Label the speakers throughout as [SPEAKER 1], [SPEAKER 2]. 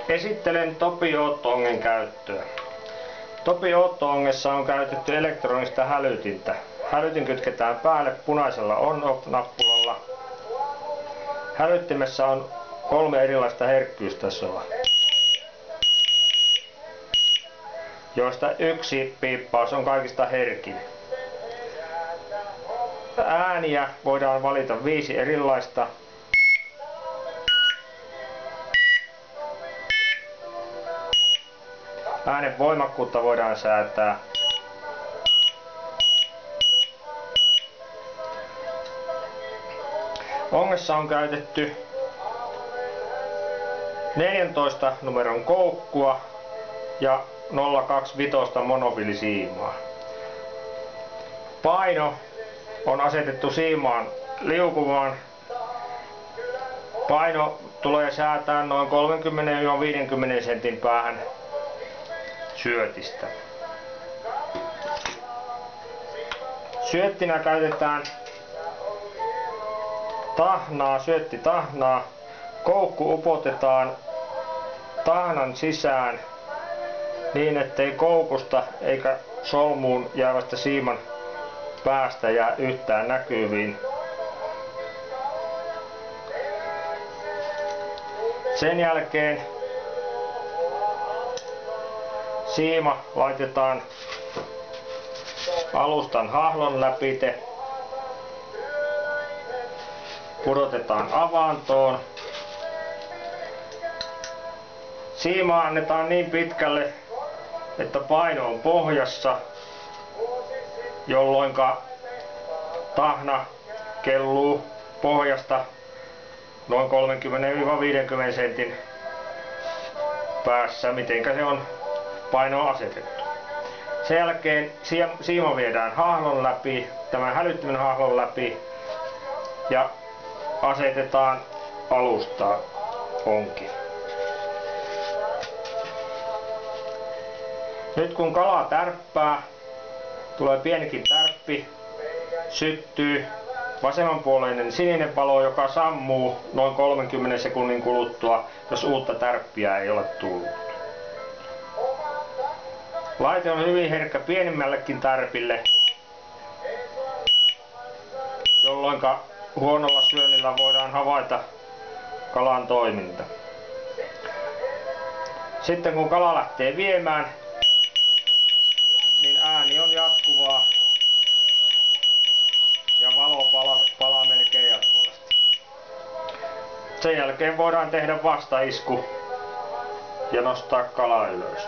[SPEAKER 1] Esittelen Topi Otto-ongen käyttöä. Topi Otto-ongessa on käytetty elektronista hälytintä. Hälytin kytketään päälle punaisella on-off-nappulalla. Hälyttimessä on 3 erilaista herkkyystasoa, joista yksi piippaus on kaikista herkin. Ääniä voidaan valita 5 erilaista. Äänen voimakkuutta voidaan säätää. Ongessa on käytetty 14 numeron koukkua ja 025 monovilisiimaa. Paino on asetettu siimaan liukumaan. Paino tulee säätää noin 30–50 sentin päähän syötistä. Syöttinä käytetään syöttitahnaa. Koukku upotetaan tahnan sisään niin, ettei koukusta eikä solmuun jäävästä siiman päästä jää yhtään näkyviin. Sen jälkeen siima laitetaan alustan hahlon läpite, pudotetaan avantoon. Siima annetaan niin pitkälle, että paino on pohjassa, jolloin tahna kelluu pohjasta noin 30–50 sentin päässä, mitenkä se on paino asetettu. Sen jälkeen siima viedään hahlon läpi, tämän hälyttimen hahlon läpi, ja asetetaan alustaan onki. Nyt kun kala tärppää, tulee pienikin tärppi, syttyy vasemmanpuoleinen sininen valo, joka sammuu noin 30 sekunnin kuluttua, jos uutta tärppiä ei ole tullut. Laite on hyvin herkkä pienimmällekin tärpille, jolloin huonolla syönnillä voidaan havaita kalan toiminta. Sitten kun kala lähtee viemään, niin ääni on jatkuvaa ja valo palaa melkein jatkuvasti. Sen jälkeen voidaan tehdä vastaisku ja nostaa kala ylös.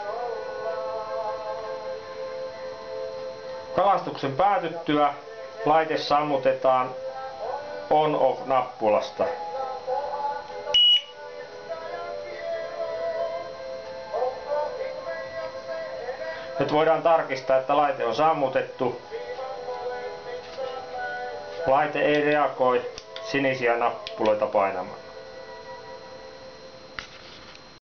[SPEAKER 1] Kalastuksen päätyttyä laite sammutetaan on-off-nappulasta. Nyt voidaan tarkistaa, että laite on sammutettu. Laite ei reagoi sinisiä nappuloita painamaan.